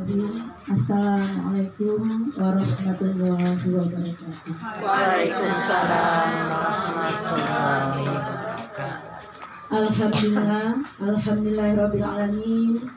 Bismillahirrahmanirrahim. Assalamualaikum warahmatullahi wabarakatuh. Waalaikumsalam warahmatullahi wabarakatuh. Alhamdulillahirabbil alamin.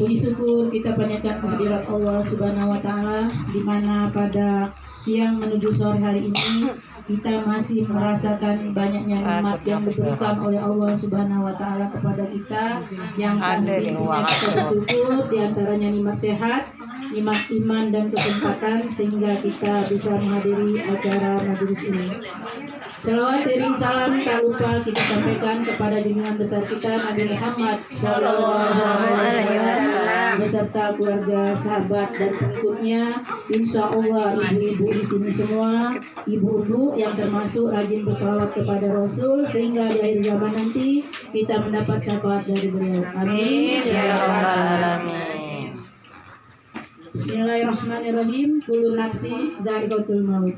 Puji syukur kita panjatkan kehadirat Allah Subhanahu wa taala, di mana pada siang menuju sore hari ini kita masih merasakan banyaknya nikmat yang diberikan oleh Allah Subhanahu wa taala kepada kita, yang kami punya kita bersyukur, di antaranya nikmat sehat, nikmat iman dan kesempatan sehingga kita bisa menghadiri acara majelis ini. Selawat dan salam tak lupa kita sampaikan kepada junjungan besar kita Nabi Muhammad SAW beserta keluarga, sahabat dan pengikutnya. Insya Allah ibu-ibu di sini semua, ibu-ibu yang termasuk rajin berselawat kepada Rasul sehingga di akhir zaman nanti kita mendapat syafaat dari beliau. Amin ya rabbal alamin. Bismillahirrahmanirrahim. Kullu nafsi dha'iqatul maut.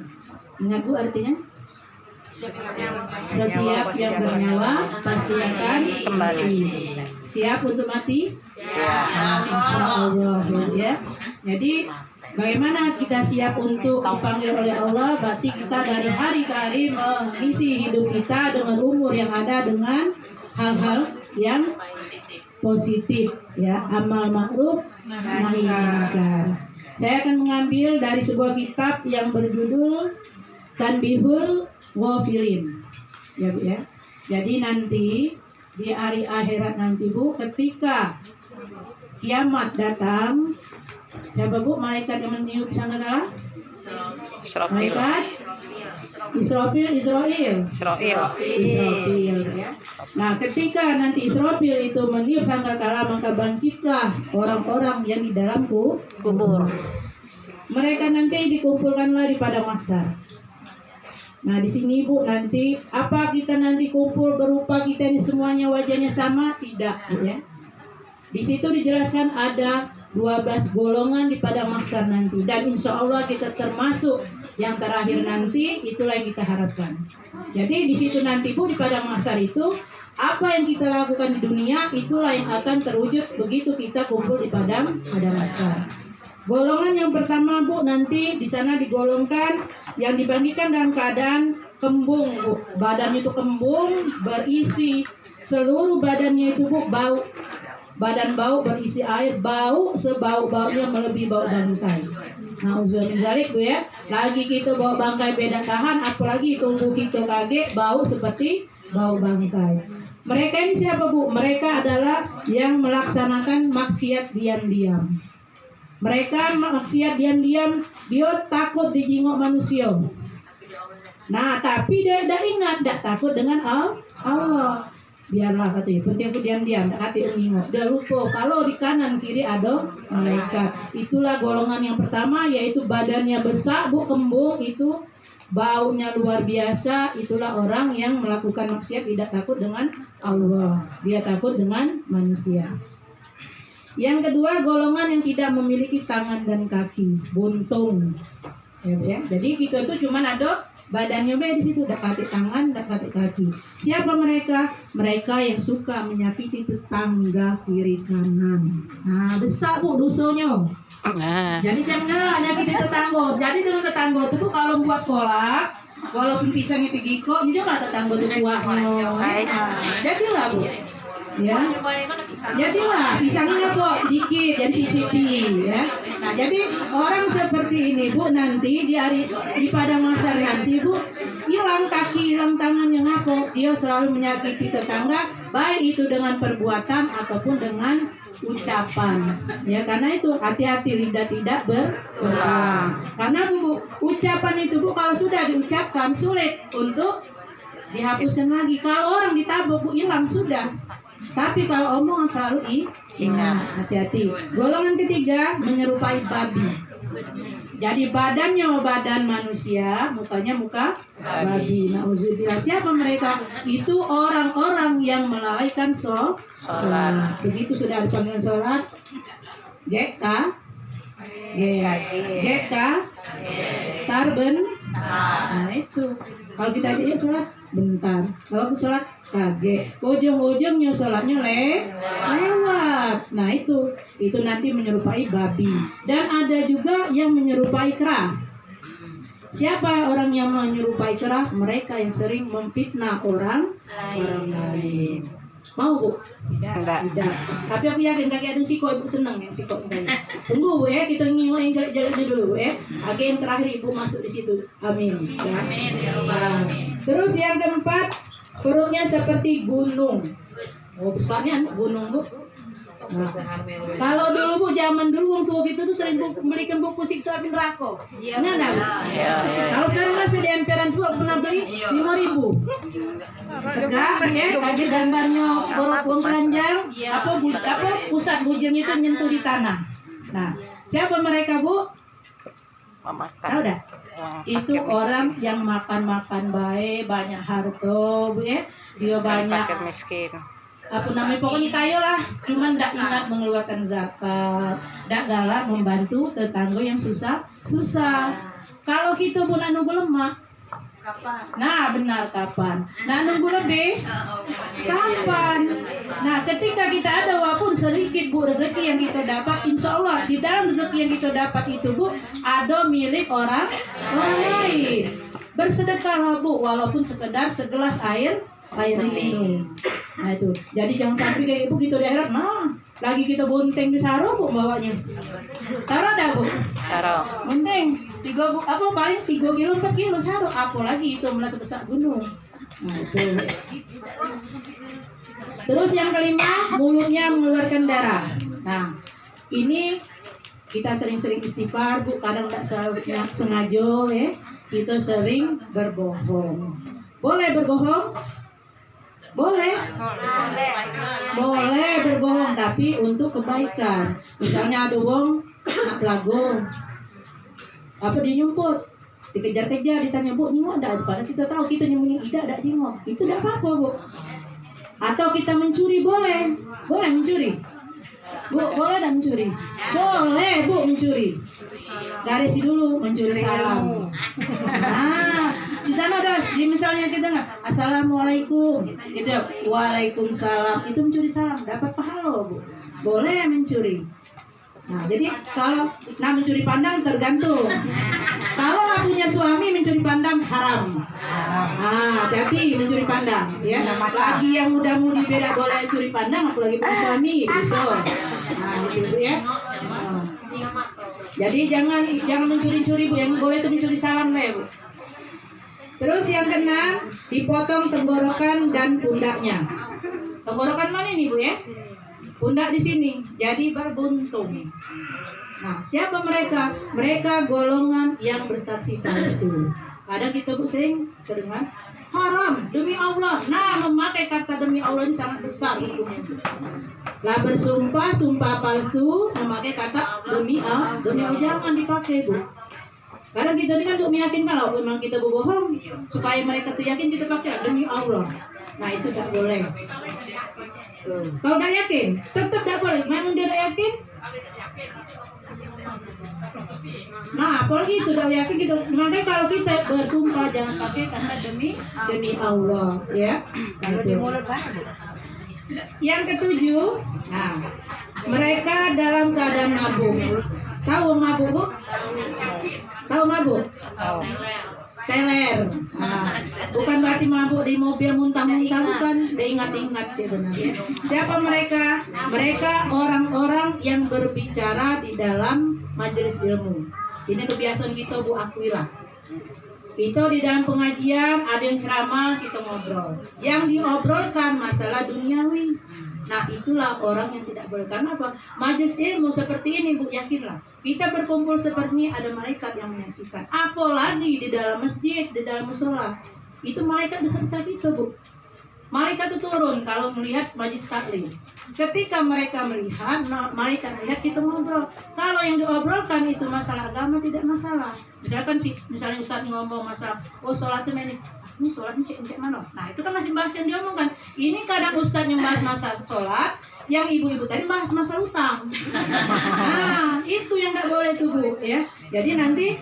Ingat Bu artinya? Setiap yang bernyawa pasti akan kembali. Siap untuk mati? Siap. Insya Allah ya. Jadi bagaimana kita siap untuk dipanggil oleh Allah? Berarti kita dari hari ke hari mengisi hidup kita dengan umur yang ada dengan hal-hal yang positif ya, amal ma'ruf nahi munkar. Saya akan mengambil dari sebuah kitab yang berjudul Tanbihul Ghafilin ya Bu ya. Jadi nanti di hari akhirat nanti Bu, ketika kiamat datang, siapa Bu malaikat yang meniup sangkakala? Malaikat Israfil ya. Nah, ketika nanti Israfil itu meniup sangkakala, maka bangkitlah orang-orang yang di dalam kubur. Mereka nanti dikumpulkanlah di padang mahsyar. Nah, di sini Bu, nanti apa kita nanti kumpul berupa kita ini semuanya wajahnya sama? Tidak ya. Di situ dijelaskan ada 12 golongan di padang mahsyar nanti, dan insya Allah kita termasuk yang terakhir nanti. Itulah yang kita harapkan. Jadi di situ nanti Bu, di padang mahsyar itu apa yang kita lakukan di dunia itulah yang akan terwujud begitu kita kumpul di padang mahsyar. Golongan yang pertama Bu, nanti di sana digolongkan yang dibandingkan dalam keadaan kembung Bu. Badannya itu kembung, berisi seluruh badannya itu Bu bau. Badan bau, berisi air, bau sebau-baunya melebihi bau bangkai. Nah, uzzubillah Bu ya. Lagi kita bawa bangkai beda tahan, apalagi tubuh kita kaget bau seperti bau bangkai. Mereka ini siapa Bu? Mereka adalah yang melaksanakan maksiat diam-diam. Mereka maksiat diam-diam, dia takut dijingok manusia. Nah, tapi dia tidak ingat, tidak takut dengan Allah. Biarlah katanya, penting aku diam-diam, tak kata dijingok. Dia lupa kalau di kanan kiri ada malaikat. Itulah golongan yang pertama, yaitu badannya besar, Bu, kembung, itu baunya luar biasa. Itulah orang yang melakukan maksiat tidak takut dengan Allah. Dia takut dengan manusia. Yang kedua, golongan yang tidak memiliki tangan dan kaki, buntung. Ya. Jadi kita itu cuma ada badannya di situ, tak kaki tangan, tak kaki kaki. Siapa mereka? Mereka yang suka menyakiti tetangga kiri kanan. Nah, besar Bu dosanya. Jadi jangan nyakiti tetangga. Jadi dengan tetangga itu kalau buat kolak, walaupun pisangnya tegiko, jujurlah tetangga itu kuahnya. Jadilah Bu. Ya, jadilah pisangnya kok dikit dan cicipi ya. Nah, jadi orang seperti ini Bu, nanti di padang mahsyar nanti Bu, hilang kaki, hilang tangan yang ngapok. Dia selalu menyakiti tetangga, baik itu dengan perbuatan ataupun dengan ucapan. Ya, karena itu hati-hati lidah tidak berulang. Karena Bu, ucapan itu Bu, kalau sudah diucapkan sulit untuk dihapuskan lagi. Kalau orang ditabuk Bu, hilang sudah. Tapi kalau omongan selalu ingat, hati-hati. Golongan ketiga menyerupai babi. Jadi badannya badan manusia, mukanya muka babi. Nauzubillah. Siapa mereka? Itu orang-orang yang melalaikan sholat. Begitu sudah dipanggil sholat, GK, tarben. Nah itu. Kalau kita aja sholat, bentar. Kalau sholat kaget, ujung-ujungnya sholatnya lewat. Nah itu nanti menyerupai babi. Dan ada juga yang menyerupai kera. Siapa orang yang menyerupai kera? Mereka yang sering memfitnah orang lain. Mau Bu? Enggak. Tidak. Tapi aku yakin kakek ada siko, Ibu senang ya siko ini. Tunggu Bu ya, kita ngiwain jelek-jeleknya dulu Bu ya. Oke, yang terakhir Ibu masuk di situ. Amin. Ya. Amin ya Rabbal alamin. Terus yang keempat, perutnya seperti gunung. Oh, besarnya gunung Bu. Nah, kalau dulu Bu, zaman dulu waktu gitu tuh sering belikan buku siksa api neraka. Enggak ada Bu? Iya, iya. Kalau sekarang masih di emperan tuh aku pernah beli 5.000. Tegak ya, kaget gambarnya borok keranjang, apa pusat bujang itu menyentuh di tanah. Nah, siapa mereka Bu? Memakan. Tahu dah? Uang Itu fakir orang yang makan baik, banyak harta Bu ya. Dia miskin. banyak Fakir miskin. apa namanya, pokoknya kaya lah, cuman tidak ingat mengeluarkan zakat, tidak galak membantu tetangga yang susah. Kalau kita pun nunggu lemah, nah benar kapan? Nah nunggu lebih, kapan? Nah ketika kita ada walaupun sedikit Bu rezeki yang kita dapat, insya Allah di dalam rezeki yang kita dapat itu Bu ada milik orang lain. Bersedekahlah Bu, walaupun sekedar segelas air minum. Nah itu, jadi jangan sampai kayak Ibu gitu di akhirat. Nah, lagi kita bonteng di saro Bu bawanya. Saro dah Bu. Taruh. Bonteng 3 apa paling 3 kilo 4 kilo saro. Apalagi itu merasa besar gunung. Nah itu. Terus yang kelima, mulutnya mengeluarkan darah. Nah, ini kita sering-sering istighfar Bu, kadang tidak selalu sengaja ya. Kita sering berbohong. Boleh berbohong? Boleh berbohong, tapi untuk kebaikan. Misalnya ada wong nak pelago, apa dia nyumput, dikejar-kejar, ditanya Bu, nyingok enggak? Padahal kita tahu kita nyembunyi tidak nyingok. Itu tidak apa-apa Bu. Atau kita mencuri, boleh mencuri. Bu, boleh enggak mencuri? Boleh Bu mencuri. Garisi dulu, mencuri salam. Nah, di sana ada, misalnya kita nggak, assalamualaikum, gitu, waalaikumsalam, itu mencuri salam, dapat pahala Bu. Boleh mencuri. Nah, jadi kalau mencuri pandang tergantung. Kalau nggak punya suami mencuri pandang haram. Hati-hati mencuri pandang, ya. Lagi yang muda-mudi beda boleh mencuri pandang, apalagi punya suami, bisa. Nah, gitu ya. Jadi jangan mencuri-curi Bu, yang boleh itu mencuri salam ya Bu. Terus yang keenam, dipotong tenggorokan dan pundaknya. Tenggorokan mana nih Bu ya? Pundak di sini, jadi berbuntung. Nah, siapa mereka? Mereka golongan yang bersaksi palsu. Kadang kita Bu sering terdengar haram demi Allah. Nah, memakai kata demi Allah ini sangat besar hukumnya. Lah bersumpah, sumpah palsu, memakai kata demi Allah jangan dipakai Bu. Kadang kita ini kan untuk meyakinkan kalau memang kita berbohong supaya mereka tuh yakin kita pakai demi Allah. Nah itu tak boleh. Kalau tidak yakin, tetap tidak boleh. Memang dia tidak yakin. Nah, apalagi itu tidak yakin gitu. Makanya kalau kita bersumpah jangan pakai kata demi Allah, ya. Kalau di mulut yang ketujuh, nah mereka dalam keadaan mabuk. Tahu mabuk Bu? Tahu mabuk? Tahu. Teler. Nah, bukan berarti mabuk di mobil muntah-muntah, bukan. Diingat-ingat sebenarnya. Siapa mereka? Mereka orang-orang yang berbicara di dalam majelis ilmu. Ini kebiasaan kita Bu, akuilah. Kita di dalam pengajian ada yang ceramah, kita ngobrol. Yang diobrolkan masalah duniawi. Nah itulah orang yang tidak boleh. Karena apa? Majelis ilmu seperti ini Bu, yakinlah. Kita berkumpul seperti ini ada malaikat yang menyaksikan. Apalagi di dalam masjid, di dalam musola. Itu malaikat beserta kita Bu. Malaikat itu turun kalau melihat majelis taklim. Ketika mereka melihat, malaikat melihat kita ngobrol. Kalau yang diobrolkan itu masalah agama tidak masalah. Misalnya Ustaz ngomong masalah, oh sholat itu ini sholat cek mana? Nah itu kan masih bahas yang diomongkan. Ini kadang Ustaz yang bahas masalah sholat, yang ibu-ibu tadi bahas masalah utang. Nah itu yang nggak boleh tuh Bu ya. Jadi nanti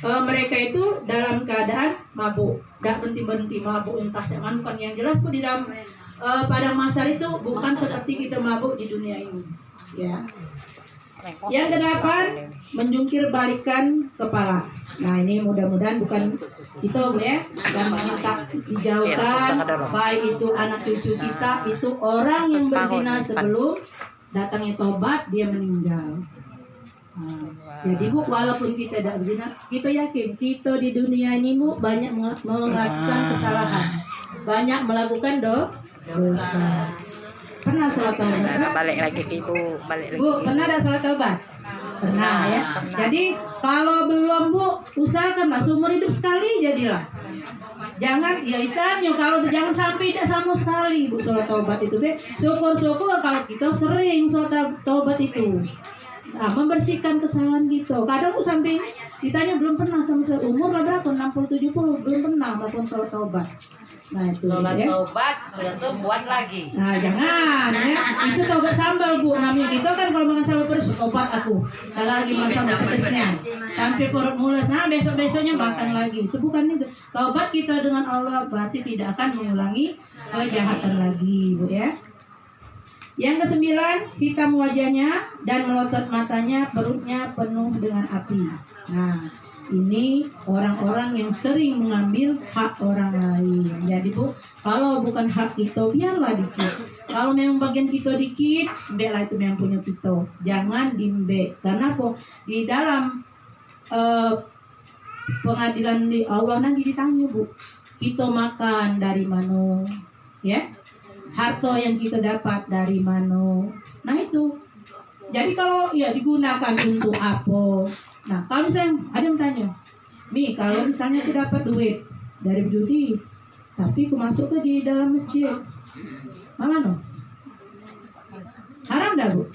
mereka itu dalam keadaan mabuk, gak berhenti mabuk entah zaman bukan yang jelas Bu di dalam padang mahsyar itu bukan seperti kita mabuk di dunia ini. Ya. Yang kedelapan, menjungkir balikan kepala. Nah ini mudah-mudahan bukan itu Bu ya, yang minta dijauhkan, baik itu anak cucu kita, itu orang yang berzina sebelum datangnya tobat dia meninggal. Nah, jadi Bu, walaupun kita tidak berzina, kita yakin kita di dunia ini Bu banyak melakukan kesalahan, banyak melakukan dosa. Pernah sholat taubat? Balik lagi ke ibu, balik lagi. Bu, pernah ada sholat taubat? Pernah ya. Jadi kalau belum Bu, usahakanlah seumur hidup sekali jadilah. Jangan ya istilahnya kalau jangan sampai tidak sama sekali Bu sholat taubat itu. Syukur-syukur kalau kita sering sholat taubat itu. Nah, membersihkan kesalahan kita. Kadang Bu sampai ditanya belum pernah sama umur berapa? 60 70 belum pernah melakukan sholat taubat. Nah itu sholat ya. taubat sudah tuh buat lagi. Nah jangan ya, itu taubat sambal Bu namanya kita kan kalau makan sambal pedas tobat aku. Kalau lagi makan sambal pedasnya sampai perut mules, nah besoknya makan lagi. Itu bukan itu. Taubat kita dengan Allah berarti tidak akan mengulangi kejahatan lagi Bu ya. Yang kesembilan, hitam wajahnya dan melotot matanya, perutnya penuh dengan api. Nah ini orang-orang yang sering mengambil hak orang lain. Jadi Bu, kalau bukan hak kita, biarlah dikit. Kalau memang bagian kita dikit, biarlah itu yang punya kita. Jangan dimbe. Karena apa? Di dalam pengadilan di Allah nanti ditanya Bu, kita makan dari mana? Ya, harta yang kita dapat dari mana? Nah itu. Jadi kalau ya digunakan untuk apa? Nah, kalau misalnya ada yang tanya, Mi, kalau misalnya aku dapat duit dari judi, tapi aku masuk ke di dalam masjid, mana no? Haram dah Bu?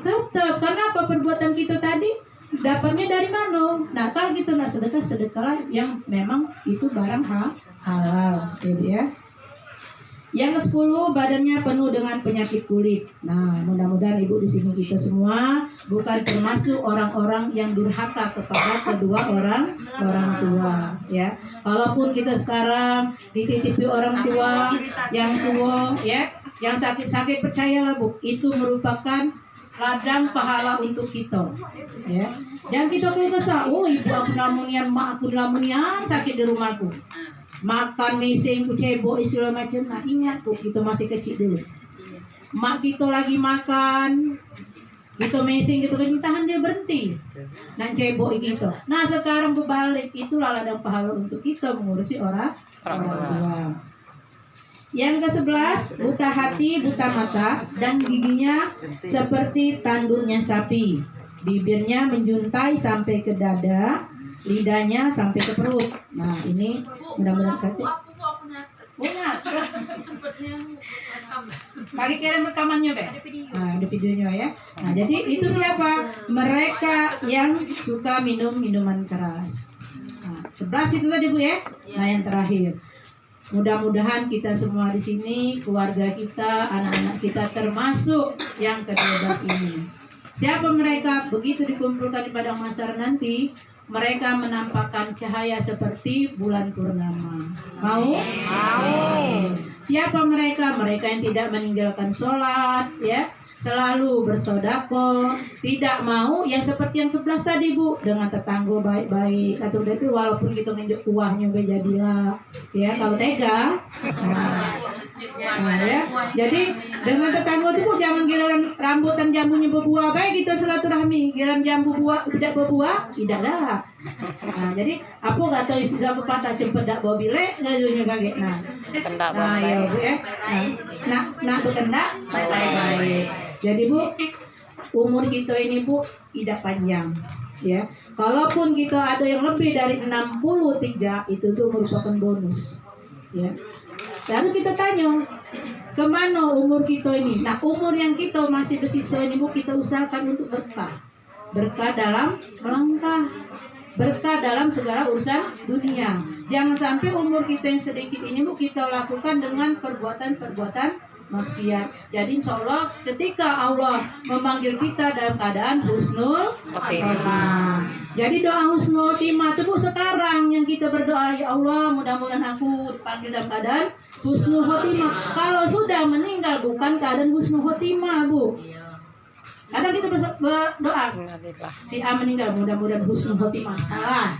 Tetap, karena apa perbuatan kita tadi dapatnya dari mana? Nah, kalau gitu nak sedekah, sedekahlah yang memang itu barang halal, gitu ya. Yang ke-10, badannya penuh dengan penyakit kulit. Nah, mudah-mudahan Ibu di sini kita semua bukan termasuk orang-orang yang durhaka kepada kedua orang tua, ya. Kalaupun kita sekarang dititipi orang tua, ya, yang sakit-sakit percayalah Bu, itu merupakan ladang pahala untuk kita, ya. Jangan kita keluh kesah, oh ibu aku lamunian, mak aku lamunian sakit di rumahku. Makan mising ku cebok segala macam. Nah ingat Bu, kita masih kecil dulu. Mak kita lagi makan, kita mising gitu kan tahan dia berhenti. Nah cebok gitu. Nah sekarang berbalik, itulah ladang pahala untuk kita mengurusi orang tua. Yang ke-11, buta hati, buta mata, dan giginya seperti tanduknya sapi. Bibirnya menjuntai sampai ke dada, lidahnya sampai ke perut. Nah ini mudah-mudahan kata punya pagi kirim rekamannya Be. Nah ada videonya ya. Nah jadi itu siapa? Mereka yang suka minum minuman keras. Nah 11 itu tadi Bu ya. Nah yang terakhir, mudah-mudahan kita semua di sini, keluarga kita, anak-anak kita termasuk yang ke-12 ini. Siapa mereka? Begitu dikumpulkan di padang mahsyar nanti, mereka menampakkan cahaya seperti bulan purnama. Mau? Mau. Siapa mereka? Mereka yang tidak meninggalkan sholat, ya, selalu bersedekah, tidak mau yang seperti yang 11 tadi Bu, dengan tetangga baik-baik, atau tapi walaupun kita nginjek uangnya jadilah, ya kalau tega. Nah, ya. Jadi dengan tetangga itu Bu, jangan giliran rambutan jambunya berbuah baik gitu silaturahmi, giliran jambu buah tidak berbuah tidaklah. Nah, jadi apa kata istilah pepatah cepet dak bawa bilek ngajunya kaget. Nah ya Bu ya. Nah berkendak baik-baik. Jadi Bu, umur kita ini Bu tidak panjang, ya. Kalaupun kita ada yang lebih dari 63 itu tuh merupakan bonus, ya. Lalu kita tanya, kemana umur kita ini? Nah umur yang kita masih bersisa ini Bu, kita usahakan untuk berkah. Berkah dalam melangkah, berkah dalam segala urusan dunia. Jangan sampai umur kita yang sedikit ini Bu, kita lakukan dengan perbuatan-perbuatan maksiat. Jadi insya Allah ketika Allah memanggil kita dalam keadaan husnul khotimah. Jadi doa husnul khotimah itu Bu sekarang yang kita berdoa, ya Allah mudah-mudahan aku dipanggil dalam keadaan husnul khotimah. Kalau sudah meninggal bukan keadaan husnul khotimah Bu. Kadang kita berdoa si A meninggal mudah-mudahan husnul khotimah, salah.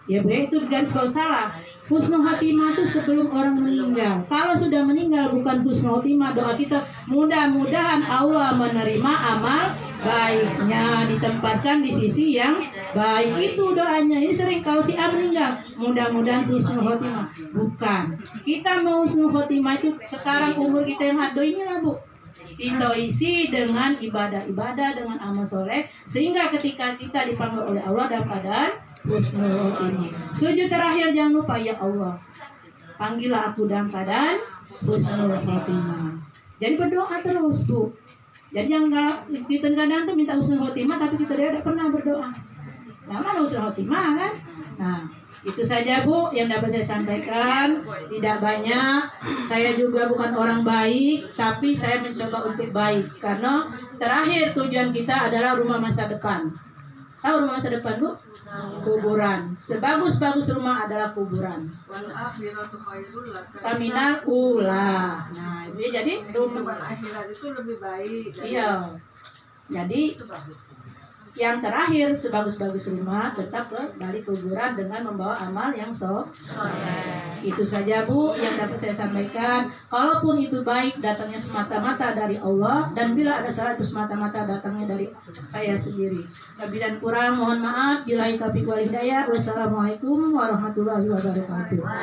Ya Bu, itu garis bawah salah. Husnul khotimah itu sebelum orang meninggal. Kalau sudah meninggal bukan husnul khotimah, doa kita mudah-mudahan Allah menerima amal baiknya, ditempatkan di sisi yang baik. Itu doanya. Ini sering kalau si A meninggal, mudah-mudahan husnul khotimah. Bukan. Kita mau husnul khotimah itu sekarang umur kita yang ada ini lah Bu. Kita isi dengan ibadah-ibadah, dengan amal soleh, sehingga ketika kita dipanggil oleh Allah dalam keadaan husnul khotimah. Sujud terakhir jangan lupa, ya Allah panggillah aku dalam keadaan husnul khotimah. Jadi berdoa terus Bu. Jadi yang kita kadang tuh minta husnul khotimah tapi kita tidak pernah berdoa. Nama husnul khotimah kan? Nah, itu saja Bu yang dapat saya sampaikan. Tidak banyak. Saya juga bukan orang baik, tapi saya mencoba untuk baik karena terakhir tujuan kita adalah rumah masa depan. Tahu rumah masa depan Bu? Kuburan. Sebagus-bagus rumah adalah kuburan. Kaminal ula. Nah, jadi rumah akhirat itu lebih baik. Iya. Jadi yang terakhir sebagus-bagus rumah tetap ke dari kuburan dengan membawa amal yang soleh. Itu saja Bu yang dapat saya sampaikan. Kalaupun itu baik datangnya semata-mata dari Allah, dan bila ada salah itu semata-mata datangnya dari saya sendiri. Lebih dan kurang mohon maaf. Billahi taufiq wal hidayah. Wassalamualaikum warahmatullahi wabarakatuh.